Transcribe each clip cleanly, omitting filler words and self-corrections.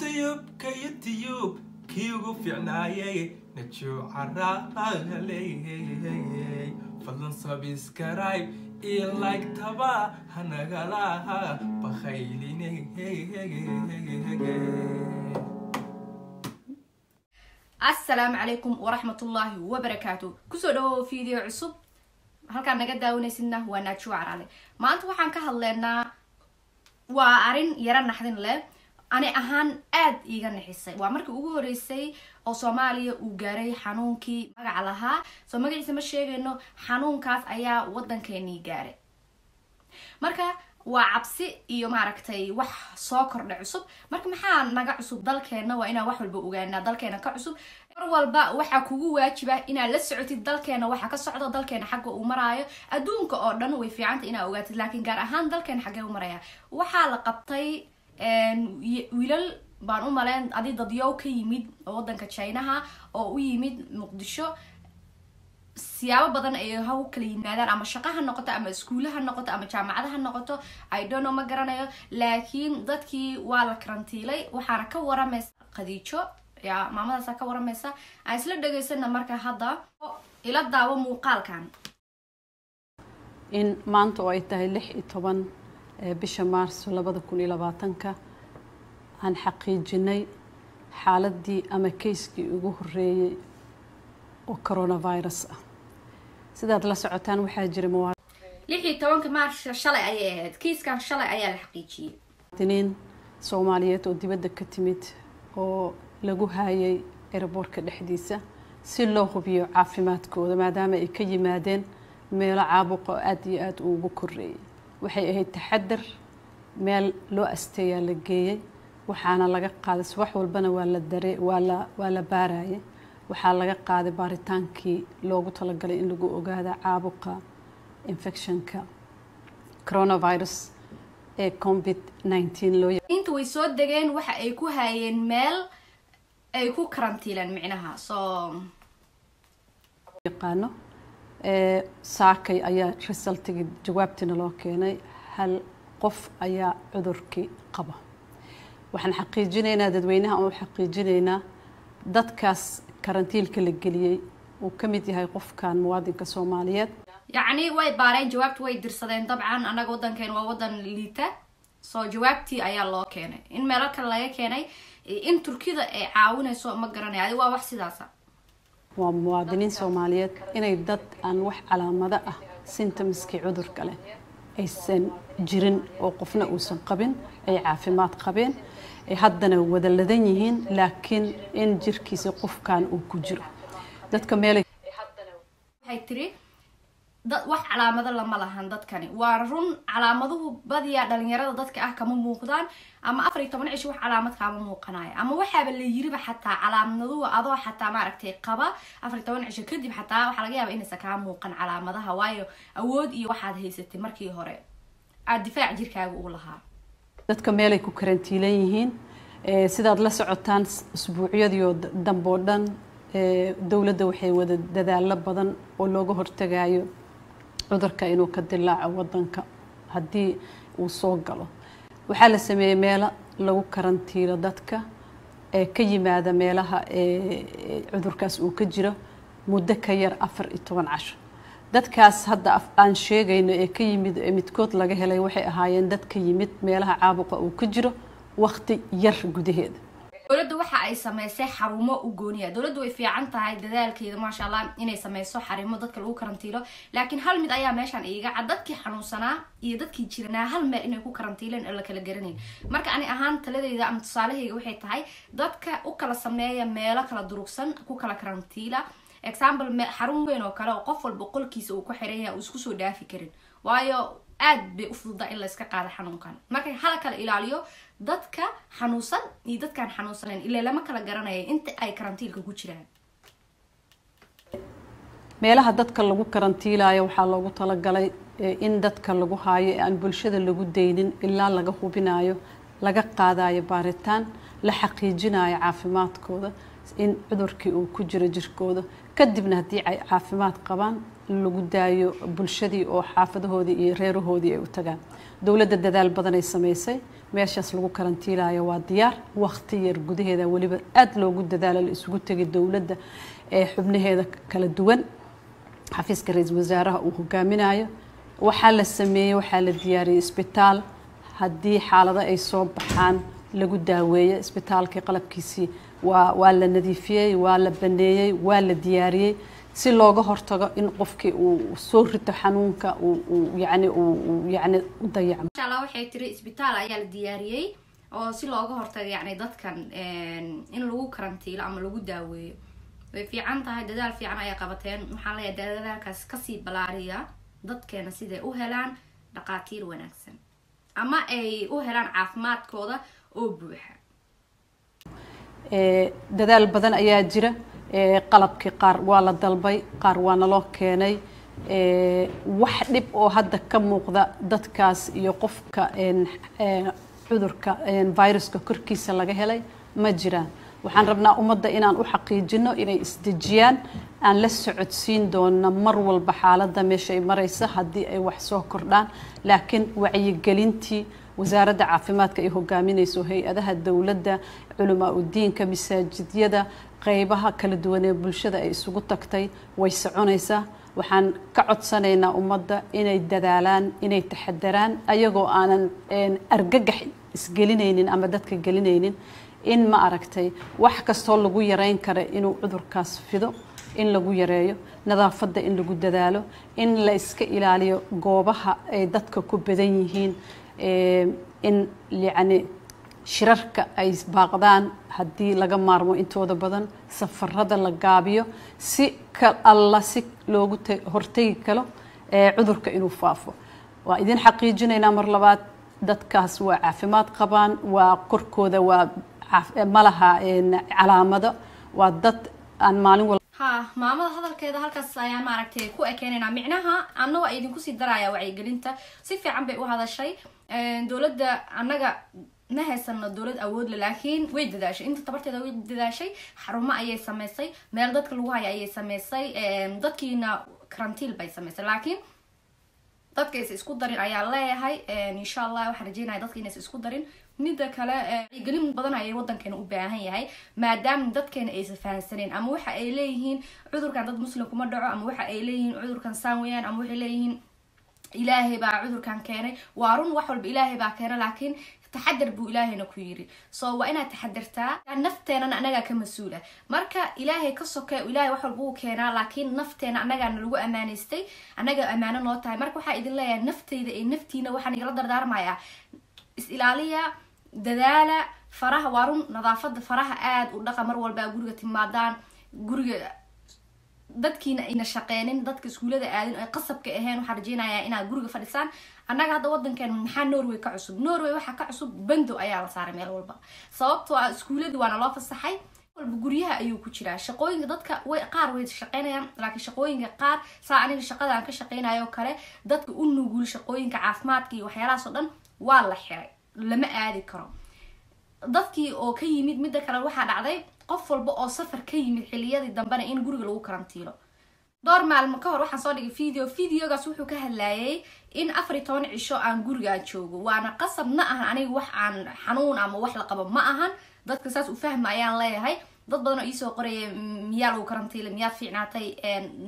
يوتيوب كيوغو في عناية نتشو عراغلي فضلن سبسكرايب إيه لايك تبا هنغلاها بخيليني السلام عليكم ورحمة الله وبركاته كسودو فيديو عصب halkaan naga daawanaysidna waa Naajo Carale maanta waxaan ka hadlaynaa waa arin yara naxdin leh ani ahaan aad iiga naxisay waa markii ugu horeysay oo Soomaaliya uu gaaray xanuunkii magac lahaa soo magaciisa ma sheegayno xanuunkaas ayaa wadankeeni gaaray marka waa cabsi iyo maaragtay wax soo kordhay cusub marka maxaa naga cusub dalkeena waa inaan wax walba ogaanaa dalkeena ka cusub mar walba waxa kugu waajiba inaad la socotid dalkeena waxa ka socdo dalkeena xagga uu maraayo adduunka oo dhan way fiicanta inaad ogaatid laakiin gaar ahaan dalkeena xagga uu maraya waxa la qabtay wiilal baan u maleyn dadyow ka yimid wadanka China oo u yimid Muqdisho siyaabo badan ay haw kala yimaadaan ama shaqaha noqoto ama iskuulaha noqoto ama jaamacadaha noqoto I don't know ma garanayo laakiin dadkii waa la karantiilay waxaana ka waramaysa Khadiijo ya maamadaas ka waramaysa ay isla dhageysana marka hadda ila daawo muuqaalkan in maanta oo ay tahay 16 bisha Maarso 2020 aan xaqiijinay xaaladii ama keyskii ugu horeeyay oo coronavirus ah sidaad la socotaan waxaa jira 16 Maarso shalay ayay ahayd keyskan shalay ayaa la xaqiijiyay tiniin Soomaaliyeed oo dibadda ka timid oo lagu hayay airportka dhexdiisa si loo hubiyo caafimaadkooda maadaama ay ka yimaadeen meel caabuq aad iyo aad ugu koreeyay waxay ahayd taxadar meel loo asteeyaa la geeyay waxaana laga qaaday wax walbana waa la baarayay waxaa laga qaaday baaritaankii loogu talagalay in lagu ogaado caabuqa infectionka coronavirus ee COVID-19 loo inta way soo degeen waxa ay ku hayeen meel ay ku karantiilaan micnaha soo yaqaano saakay ayaa resultiga jawaabtina loo keenay hal qof ayaa cudurkii qaba waxaan xaqiijinaynaa dadweynaha oo xaqiijinaynaa dadkaas karantiilka la geliyay uu kamid yahay qofkan muwaadinka Soomaaliyeed يعني way baareen jawaabtu way dirsadeen dabcan anaga wadankeen waa wadan liita soo jawaabtii ayaa loo keenay in meel kale laga keenay in Turkida ay caawinayso ma garanay waa wax sidaas waa muwaadiniin Soomaaliyeed inay dad aan wax calaamado ah symptomski cudurka leh aysan jirin oo qofna uusan qabin ay caafimaad qabeen ay haddana wada ladan yihiin laakiin in jirkiisa qofkan uu ku jiro dadka meel waxay tiri dad wax calaamado lama lahan dadkani waa run calaamaduhu badiya dhalinyarada dadka ah kama muuqdaan ama 14 cisho wax calaamad kama muuqanayo ama waxaaba la yiriba xataa calaamaduhu adoo xataa maaragtay qaba 14 cisho kadib xataa waxa laga yaabaa inaysan ka muuqan calaamadaha waayo awood iyo waxaad haysatay markii hore aad difaac jirkaaga u lahaa dadka meel ay ku karantiilan yihiin sidaad la socotaan usbuucyadii dambe oo dhan dawladda waxay wada dadaalo badan oo looga hortagayo cudurka inuu ka dilaaco wadanka hadii uu soo galo waxaa la sameeyay meel lagu karantiilo dadka ka yimaada meelaha cudurkaas uu ka jiro muddo ka yar 14 casho dadkaas hadda aan sheegayno ka yimid midkood laga helay waxay ahaayeen dad ka yimid meelaha caabuqa uu ka jiro waqti yar gudaheeda dawladdu waxa ay sameysay xarumo u gooniya dawladdu way fiican tahay dadaalkeeda ma sha Allah inay sameyso xarumo dadka lagu karantiilo laakiin hal mid ayaa meeshan iiga cad dadkii xanuunsanaa iyo dadkii jiranaa hal meel inay ku karantiileen la kala garanay marka ani ahaan taladeyda ama tusaalahayga waxay tahay dadka u kala sameeya meelo kala durugsan ku kala karantiila example xarun weyn oo kale oo qof walba qolkiisa uu ku xiran yahay uu isku soo dhaafi karin waayo aad bay u fududaa in la iska qaado xanuunkan marka hala kala ilaaliyo dadka xanuunsan iyo dadkan xanuunsaneen ilaa lama kala garanayo inta ay karantiilka ku jiraan meelaha dadka lagu karantiilaayo waxaa loogu talagalay in dadka lagu haayo aan bulshada lagu deynin ilaa laga hubinayo laga qaadayo baaritaan la xaqiijinayo caafimaadkooda in cudurkii uu ku jiro jirkooda kadibna hadii ay caafimaad qabaan lagu daayo bulshadii oo xaafadahoodii iyo reerahoodii ay u tagaan dowladda dadaal badan ay sameysay meeshaas lagu karantiilaayo waa diyaar waqti yar gudaheeda waliba aad loogu dadaalo la isugu tagay dowladda ee xubnaheeda kala duwan xafiiska ra'iisul wasaaraha uu hogaaminayo waxaa la sameeyay waxaa la diyaariyay isbitaal haddii xaalado ay soo baxaan lagu daaweeyo isbitaalkii qalabkiisii waa la nadiifiyey waa la baneeyey waa la diyaariyey si looga hortago in qofkii uu soo rito xanuunka uu yani u dayaco insha Allah waxay tiri isbitaal ayaa la diyaariyey oo si looga hortago yani dadkan in lagu karantiilo ama lagu daaweeyo way fiican tahay dadaal fiican ay qabateen waxaan leeyahay dadaalkaas ka sii balaariya dadkeena siday u helaan dhaqaatiir wanaagsan ama ay u helaan caafimaadkooda oo buuxa dadaal badan ayaa jira qalabkii qaar waa la dalbay qaar waa naloo keenay wax dhib oo hadda ka muuqda dadkaas iyo qofka cudurka viruska korkiisa laga helay ma jiraan waxaan rabnaa ummadda inaan u xaqiijino inay isdejiyaan aan la socodsiin doona mar walba xaaladda meesha ay maraysa haddii ay wax soo kordhaan laakiin wacyigelintii wasaaradda caafimaadka ay hogaaminayso hay-adaha dowladda culamaa u diinka masaajidyada qaybaha kala duwan ee bulshada ay isugu tagtay way soconaysaa waxaan ka codsanaynaa ummadda inay dadaalaan inay taxadaraan ayagoo aanan argagax isgelinaynin ama dadka gelinaynin in ma aragtay wax kastoo lagu yareyn kara inuu cudurkaas fido in lagu yareeyo nadaafadda in lagu dadaalo in la iska ilaaliyo goobaha ay dadka ku badan yihiin in yani shirarka ay baaqdaan haddii laga maarmo intooda badan safarada la gaabiyo si alla si loogu hortagi karo cudurka inuu faafo waa idin xaqiijinaynaa mar labaad dadkaas waa caafimaad qabaan waa korkooda waa malaha calaamado waa dad aan maalin walba ha maamada hadalkeeda halkaas ayaan maaragtay ku ekeenayna micnaha anna waa idinku sii daraya wacyigelinta si fiican bay u hadashay dowladda annaga ma haysano dowlad awood leh laakiin way dadaashay inta tabarteeda way dadaashay xarumo ayay sameysay meel dadka lagu hayo ayay sameysay dadkiina karantiil bay sameysay laakiin dadka is isku darin ayaa leeyahay insha Allah waxaan rajeynayaa dadka inay isku darin midda kale gelin badan ay wadankeena u baahan yahay maadaama dadkeena ay fahansaneen ama waxa ay leeyihiin cudurkan dad muslim kuma dhaco ama waxa ay leeyihiin cudurkan saan weeyaan ama waxa ay leeyihiin ilaahay baa cudurkan keenay waa run wax walba ilaahay baa keenay laakiin taxadar buu ilaahayna ku yiri soo waa inaad taxadartaa nafteena anaga ka masuula marka ilaahay ka sokay ilaahay wax walba uu keenaa laakiin nafteena anaga lagu amaanaystay anaga amaano noo tahay marka waxa idin leeyahay nafteyda ee naftiina waxaan igala dardaarmayaa is ilaaliya dadaala faraha waa run nadaafada faraha aad u dhaqa mar walba guriga timaadaan guriga dadkiina ayna shaqeenin dadka iskuulada aadin ay qasabka ahayn waxaan rajeynayaa inaad guriga fadhisaan annaga hadda wadankeena maxaa Norway ka cusub Norway waxa ka cusub bando ayaa la saaray meel walba sababtoo ah iskuuladu waana loo fasaxay walba guryaha ayuu ku jiraa shaqooyinka dadka way qaar way shaqeynayaan laakiin shaqooyinka qaar saa aniga shaqada aan ka shaqeynayo kale dadka u nugul shaqooyinka caafimaadka iyo waxyaalahaas oo dhan waa la xiray lama aadi karo dadkii oo ka yimid midda kale waxa dhacday qof walba oo safar ka yimid xiliyadii dambana in guriga lagu karantiilo door maalmo ka hor waxaan soo dhigay videogaas wuxuu ka hadlayay in 14 cisho aan guriga joogo waana qasab ma ahan aniga wax aan xanuun ama wax la qabo ma ahan dadka saas u fahmayaan leeyahay dad badan oo isoo qoraya miyaa lagu karantiilay miyaa fiicnaatay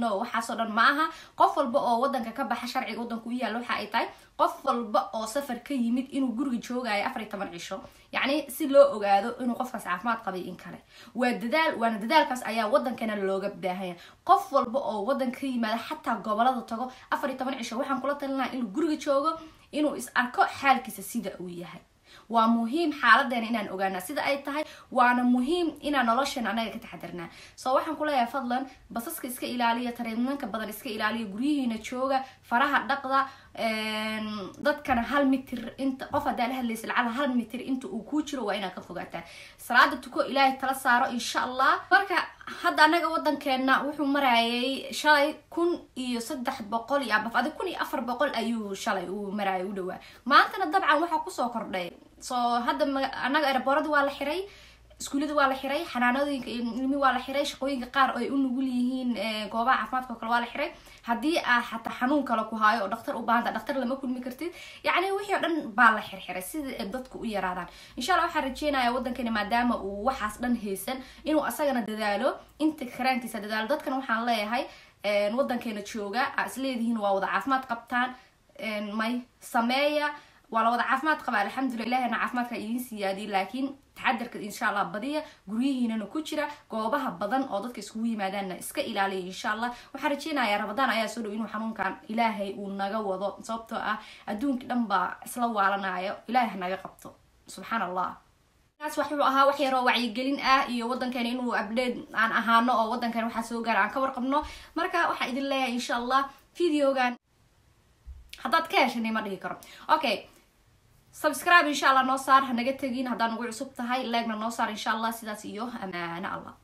no waxa soo dhan ma aha qof walba oo wadanka ka baxa sharciga wadanku u yaalo waxa ay tahay qof walba oo safar ka yimid inuu guriga joogayo 14 cisho yani si loo ogaado inuu qofkaas caafimaad qabay in kale waa dadaal waana dadaalkaas ayaa wadankeena looga baahan yahay qof walba oo wadanka ka yimaada xataa gobolada tago 14 cisho waxaan kula talinayaa inuu guriga joogo inuu is arko xaalkiisa sida uu yahay waa muhiim xaaladeena inaan ogaana sida ay tahay waana muhiim inaan nolosheena anaga ka taxadarnaa soo waxaan ku leeyahay fadlan basaska iska ilaaliya tareenka badan iska ilaaliya guryihiina jooga faraha dhaqda dadkana 1 mitir inta qof hadaa la hadlaysa lacala 1 mitir inta uu ku jiro waa inaad ka fogaataa salaada tuko ilaahay tala saaro insha Allah marka hadda anaga wadankeena wuxuu marayay shalay 1300 iyo abaf 1400 ayuu shalay uu marayay u dhawaa maantana dabcan waxa ku soo kordhay soo hadda anaga airportada waa la xiray iskuulada waa la xiray xanaanooyinka ilmi waa la xiray shaqooyinka qaar oo ay u nugul yihiin goobaha caafimaadka oo kale waa la xiray haddii aa xataa xanuun kale ku haayo oo dhakhtar u baahanta dhakhtar lama kulmi kartid yacni wixii oo dhan baa la xirxiray sida ay dadku u yaraadaan insha allah waxaan rajeynayaa waddankani maadaama uu waxaas dhan haysan inuu asagana dadaalo inta karaankiisa dadaalo dadkana waxaan leeyahay waddankeena jooga aa isleedihiin waa wada caafimaad qabtaan may sameeya waa la wada caafimaad qaba alxamdulilah ilahina caafimaadka idiin siyaadiye laakiin taxadarka insha allah badiya guryihiinana ku jira goobaha badan oo dadka iskugu yimaadaanna iska ilaaliya insha allah waxaan rajeynayaa ramadaan ayaa soo dhow inuu xanuunkan ilaahay uu naga wado sababtoo ah adduunka dhan baa isla waalanayo ilaahay ha naga qabto subxaan allah naas wuxuu ahaa wax yaroo wacyigelin ah iyo waddankeena inuu update aan ahaano oo waddankeena waxaa soo gaara aan ka warqabno marka waxaa idin leeyahay insha allah videogan haddaad ka heshanay ma dhihi karo okay subscribe insha allah noo saar hanaga tegin haddaan ugu cusub tahay like na noo saar insha allah sidaas iyo amaano allah